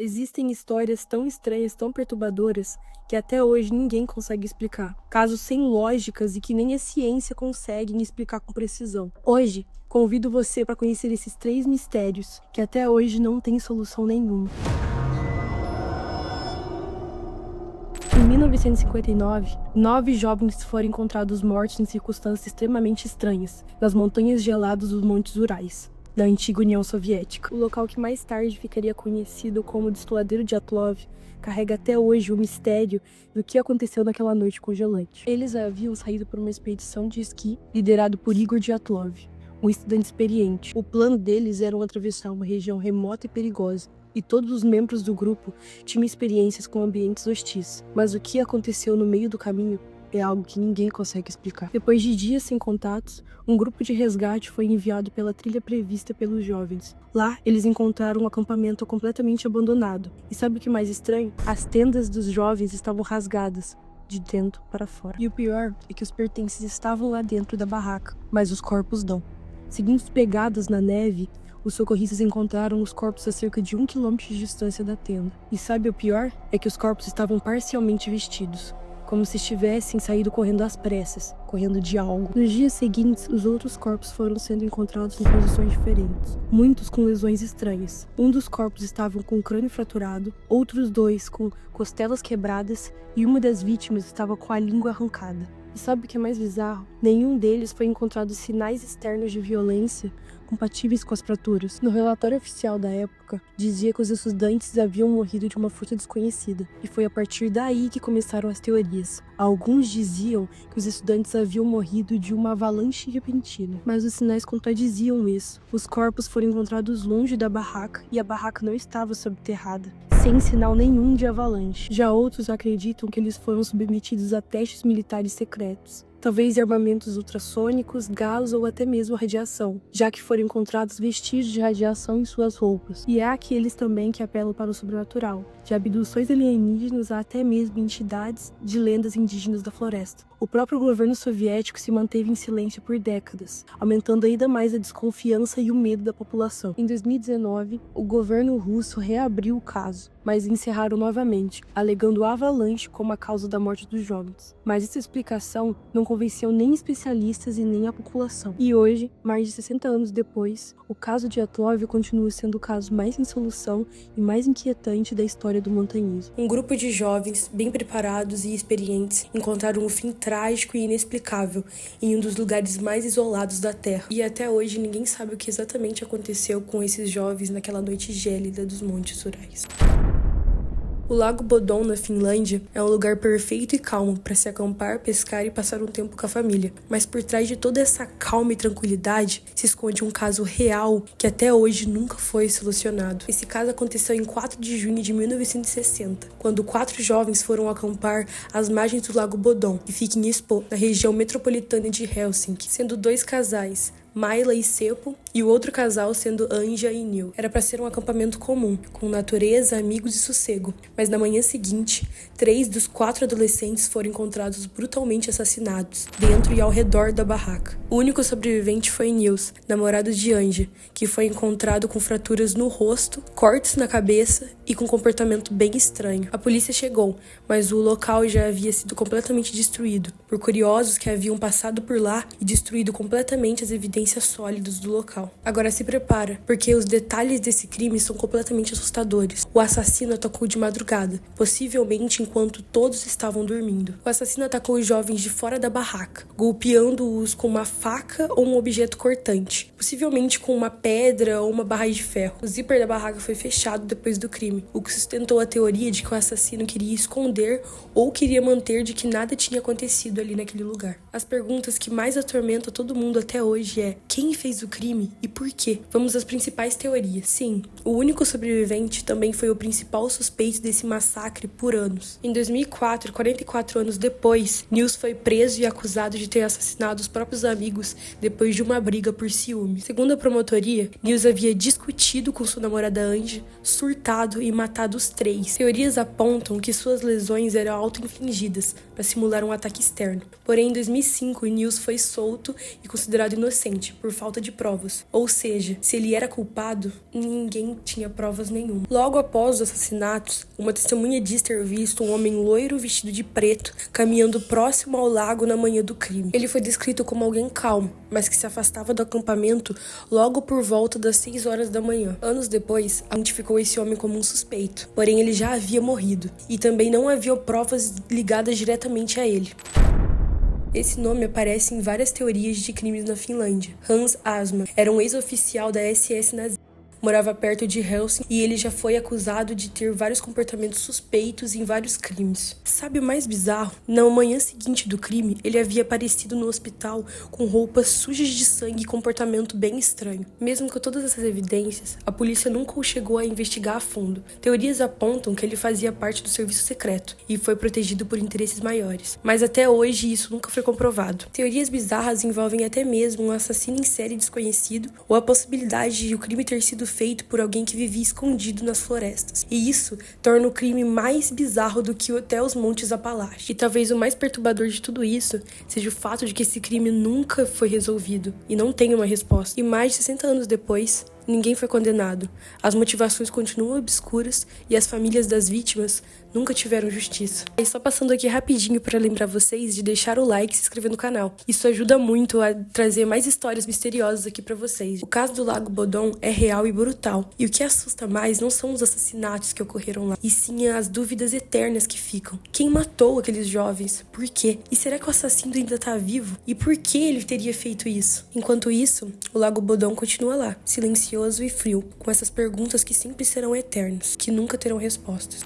Existem histórias tão estranhas, tão perturbadoras, que até hoje ninguém consegue explicar. Casos sem lógicas e que nem a ciência consegue explicar com precisão. Hoje, convido você para conhecer esses 3 mistérios que até hoje não têm solução nenhuma. Em 1959, 9 jovens foram encontrados mortos em circunstâncias extremamente estranhas, nas montanhas geladas dos Montes Urais, da antiga União Soviética. O local que mais tarde ficaria conhecido como o Desfiladeiro de Dyatlov carrega até hoje o mistério do que aconteceu naquela noite congelante. Eles haviam saído por uma expedição de esqui liderado por Igor Dyatlov, um estudante experiente. O plano deles era atravessar uma região remota e perigosa, e todos os membros do grupo tinham experiências com ambientes hostis. Mas o que aconteceu no meio do caminho é algo que ninguém consegue explicar. Depois de dias sem contatos, um grupo de resgate foi enviado pela trilha prevista pelos jovens. Lá, eles encontraram um acampamento completamente abandonado. E sabe o que é mais estranho? As tendas dos jovens estavam rasgadas, de dentro para fora. E o pior é que os pertences estavam lá dentro da barraca, mas os corpos não. Seguindo pegadas na neve, os socorristas encontraram os corpos a cerca de 1 quilômetro de distância da tenda. E sabe o pior? É que os corpos estavam parcialmente vestidos, como se estivessem saído correndo às pressas, correndo de algo. Nos dias seguintes, os outros corpos foram sendo encontrados em posições diferentes, muitos com lesões estranhas. Um dos corpos estava com o crânio fraturado, outros 2 com costelas quebradas e uma das vítimas estava com a língua arrancada. E sabe o que é mais bizarro? Nenhum deles foi encontrado sinais externos de violência compatíveis com as fraturas. No relatório oficial da época, dizia que os estudantes haviam morrido de uma força desconhecida, e foi a partir daí que começaram as teorias. Alguns diziam que os estudantes haviam morrido de uma avalanche repentina, mas os sinais contradiziam isso. Os corpos foram encontrados longe da barraca, e a barraca não estava subterrada, sem sinal nenhum de avalanche. Já outros acreditam que eles foram submetidos a testes militares secretos, talvez armamentos ultrassônicos, gás ou até mesmo radiação, já que foram encontrados vestígios de radiação em suas roupas. E há aqueles também que apelam para o sobrenatural, de abduções alienígenas a até mesmo entidades de lendas indígenas da floresta. O próprio governo soviético se manteve em silêncio por décadas, aumentando ainda mais a desconfiança e o medo da população. Em 2019, o governo russo reabriu o caso, mas encerraram novamente, alegando avalanche como a causa da morte dos jovens. Mas essa explicação não convenceu nem especialistas e nem a população. E hoje, mais de 60 anos depois, o caso de Dyatlov continua sendo o caso mais sem solução e mais inquietante da história do montanhismo. Um grupo de jovens, bem preparados e experientes, encontraram um fim trágico e inexplicável em um dos lugares mais isolados da Terra. E até hoje ninguém sabe o que exatamente aconteceu com esses jovens naquela noite gélida dos Montes Urais. O Lago Bodom, na Finlândia, é um lugar perfeito e calmo para se acampar, pescar e passar um tempo com a família. Mas por trás de toda essa calma e tranquilidade se esconde um caso real que até hoje nunca foi solucionado. Esse caso aconteceu em 4 de junho de 1960, quando 4 jovens foram acampar às margens do Lago Bodom, que fica em Espoo, na região metropolitana de Helsinki, sendo 2 casais, Maila e Seppo, e o outro casal sendo Anja e Neil. Era para ser um acampamento comum, com natureza, amigos e sossego. Mas na manhã seguinte, 3 dos 4 adolescentes foram encontrados brutalmente assassinados, dentro e ao redor da barraca. O único sobrevivente foi Nils, namorado de Anja, que foi encontrado com fraturas no rosto, cortes na cabeça e com um comportamento bem estranho. A polícia chegou, mas o local já havia sido completamente destruído, por curiosos que haviam passado por lá e destruído completamente as evidências sólidas do local. Agora se prepara, porque os detalhes desse crime são completamente assustadores. O assassino atacou de madrugada, possivelmente enquanto todos estavam dormindo. O assassino atacou os jovens de fora da barraca, golpeando-os com uma faca ou um objeto cortante, possivelmente com uma pedra ou uma barra de ferro. O zíper da barraca foi fechado depois do crime, o que sustentou a teoria de que o assassino queria esconder ou queria manter de que nada tinha acontecido ali naquele lugar. As perguntas que mais atormentam todo mundo até hoje é: quem fez o crime e por quê? Vamos às principais teorias. Sim, o único sobrevivente também foi o principal suspeito desse massacre por anos. Em 2004, 44 anos depois, Nils foi preso e acusado de ter assassinado os próprios amigos depois de uma briga por ciúme. Segundo a promotoria, Nils havia discutido com sua namorada Anja, surtado e matado os 3. Teorias apontam que suas lesões eram auto-infligidas para simular um ataque externo. Porém, em 2005, Nils foi solto e considerado inocente. inocente por falta de provas. Ou seja, se ele era culpado, ninguém tinha provas nenhuma. Logo após os assassinatos, uma testemunha diz ter visto um homem loiro vestido de preto caminhando próximo ao lago na manhã do crime. Ele foi descrito como alguém calmo, mas que se afastava do acampamento logo por volta das 6 horas da manhã. Anos depois, identificou esse homem como um suspeito, porém ele já havia morrido, e também não havia provas ligadas diretamente a ele. Esse nome aparece em várias teorias de crimes na Finlândia. Hans Asman era um ex-oficial da SS nazista. Morava perto de Helsinki e ele já foi acusado de ter vários comportamentos suspeitos em vários crimes. Sabe o mais bizarro? Na manhã seguinte do crime, ele havia aparecido no hospital com roupas sujas de sangue e comportamento bem estranho. Mesmo com todas essas evidências, a polícia nunca o chegou a investigar a fundo. Teorias apontam que ele fazia parte do serviço secreto e foi protegido por interesses maiores. Mas até hoje isso nunca foi comprovado. Teorias bizarras envolvem até mesmo um assassino em série desconhecido ou a possibilidade de o crime ter sido feito por alguém que vivia escondido nas florestas. E isso torna o crime mais bizarro do que até os Montes Apalaches. E talvez o mais perturbador de tudo isso seja o fato de que esse crime nunca foi resolvido e não tem uma resposta. E mais de 60 anos depois, ninguém foi condenado. As motivações continuam obscuras e as famílias das vítimas nunca tiveram justiça. E só passando aqui rapidinho para lembrar vocês de deixar o like e se inscrever no canal. Isso ajuda muito a trazer mais histórias misteriosas aqui para vocês. O caso do Lago Bodom é real e brutal. E o que assusta mais não são os assassinatos que ocorreram lá, e sim as dúvidas eternas que ficam. Quem matou aqueles jovens? Por quê? E será que o assassino ainda tá vivo? E por que ele teria feito isso? Enquanto isso, o Lago Bodom continua lá, silencioso e frio, com essas perguntas que sempre serão eternas, que nunca terão respostas.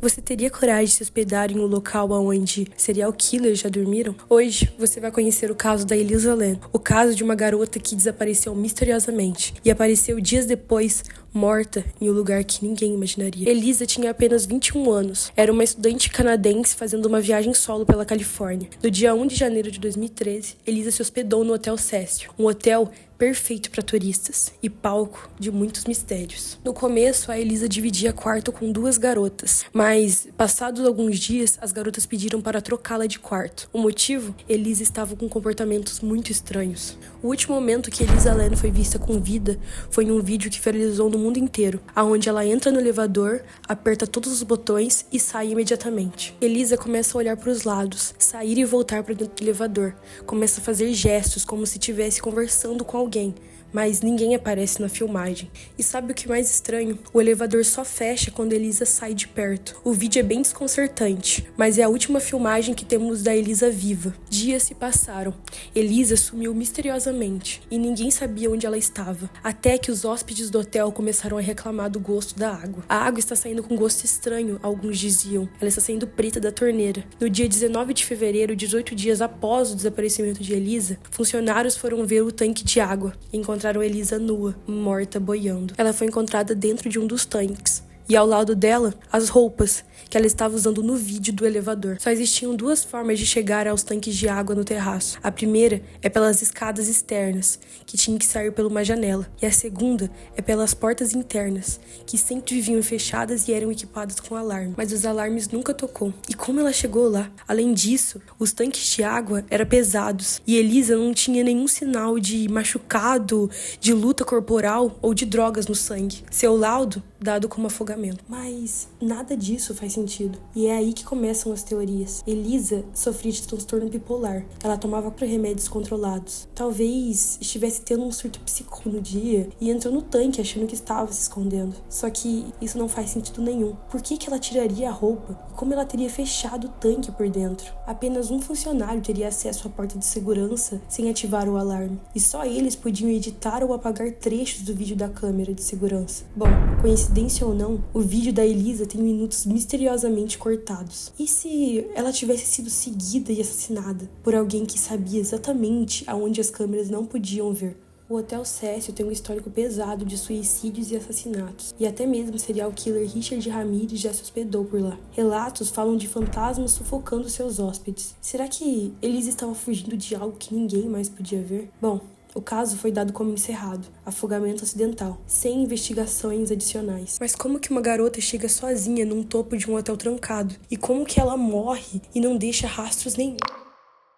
Você teria coragem de se hospedar em um local onde serial killers já dormiram? Hoje, você vai conhecer o caso da Elisa Lam, o caso de uma garota que desapareceu misteriosamente e apareceu dias depois, morta em um lugar que ninguém imaginaria. Elisa tinha apenas 21 anos. Era uma estudante canadense fazendo uma viagem solo pela Califórnia. No dia 1 de janeiro de 2013, Elisa se hospedou no Hotel Cecil, um hotel perfeito para turistas e palco de muitos mistérios. No começo, a Elisa dividia quarto com 2 garotas, mas passados alguns dias, as garotas pediram para trocá-la de quarto. O motivo? Elisa estava com comportamentos muito estranhos. O último momento que Elisa Lam foi vista com vida foi em um vídeo que viralizou no mundo inteiro, aonde ela entra no elevador, aperta todos os botões e sai imediatamente. Elisa começa a olhar para os lados, sair e voltar para dentro do elevador, começa a fazer gestos como se estivesse conversando com alguém, mas ninguém aparece na filmagem. E sabe o que é mais estranho? O elevador só fecha quando Elisa sai de perto. O vídeo é bem desconcertante, mas é a última filmagem que temos da Elisa viva. Dias se passaram. Elisa sumiu misteriosamente e ninguém sabia onde ela estava, até que os hóspedes do hotel começaram a reclamar do gosto da água. A água está saindo com gosto estranho, alguns diziam. Ela está saindo preta da torneira. No dia 19 de fevereiro, 18 dias após o desaparecimento de Elisa, funcionários foram ver o tanque de água e encontraram Elisa nua, morta, boiando. Ela foi encontrada dentro de um dos tanques. E ao lado dela, as roupas que ela estava usando no vídeo do elevador. Só existiam 2 formas de chegar aos tanques de água no terraço. A primeira é pelas escadas externas, que tinham que sair por uma janela. E a segunda é pelas portas internas, que sempre viviam fechadas e eram equipadas com alarme. Mas os alarmes nunca tocou. E como ela chegou lá? Além disso, os tanques de água eram pesados. E Elisa não tinha nenhum sinal de machucado, de luta corporal ou de drogas no sangue. Seu laudo, dado como afogamento. Mas nada disso faz sentido. E é aí que começam as teorias. Elisa sofria de transtorno bipolar. Ela tomava remédios controlados. Talvez estivesse tendo um surto psicótico no dia e entrou no tanque achando que estava se escondendo. Só que isso não faz sentido nenhum. Por que ela tiraria a roupa? E como ela teria fechado o tanque por dentro? Apenas um funcionário teria acesso à porta de segurança sem ativar o alarme. E só eles podiam editar ou apagar trechos do vídeo da câmera de segurança. Bom, coincidência ou não, o vídeo da Elisa tem minutos misteriosamente cortados. E se ela tivesse sido seguida e assassinada por alguém que sabia exatamente aonde as câmeras não podiam ver? O Hotel Cecil tem um histórico pesado de suicídios e assassinatos, e até mesmo o serial killer Richard Ramirez já se hospedou por lá. Relatos falam de fantasmas sufocando seus hóspedes. Será que Elisa estava fugindo de algo que ninguém mais podia ver? Bom, o caso foi dado como encerrado, afogamento acidental, sem investigações adicionais. Mas como que uma garota chega sozinha num topo de um hotel trancado? E como que ela morre e não deixa rastros nenhum?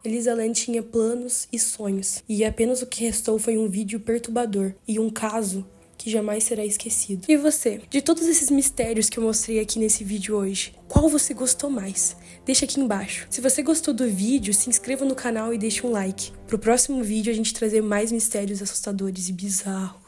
Elisa Lam tinha planos e sonhos, e apenas o que restou foi um vídeo perturbador e um caso que jamais será esquecido. E você? De todos esses mistérios que eu mostrei aqui nesse vídeo hoje, qual você gostou mais? Deixa aqui embaixo. Se você gostou do vídeo, se inscreva no canal e deixe um like. Pro próximo vídeo a gente trazer mais mistérios assustadores e bizarros.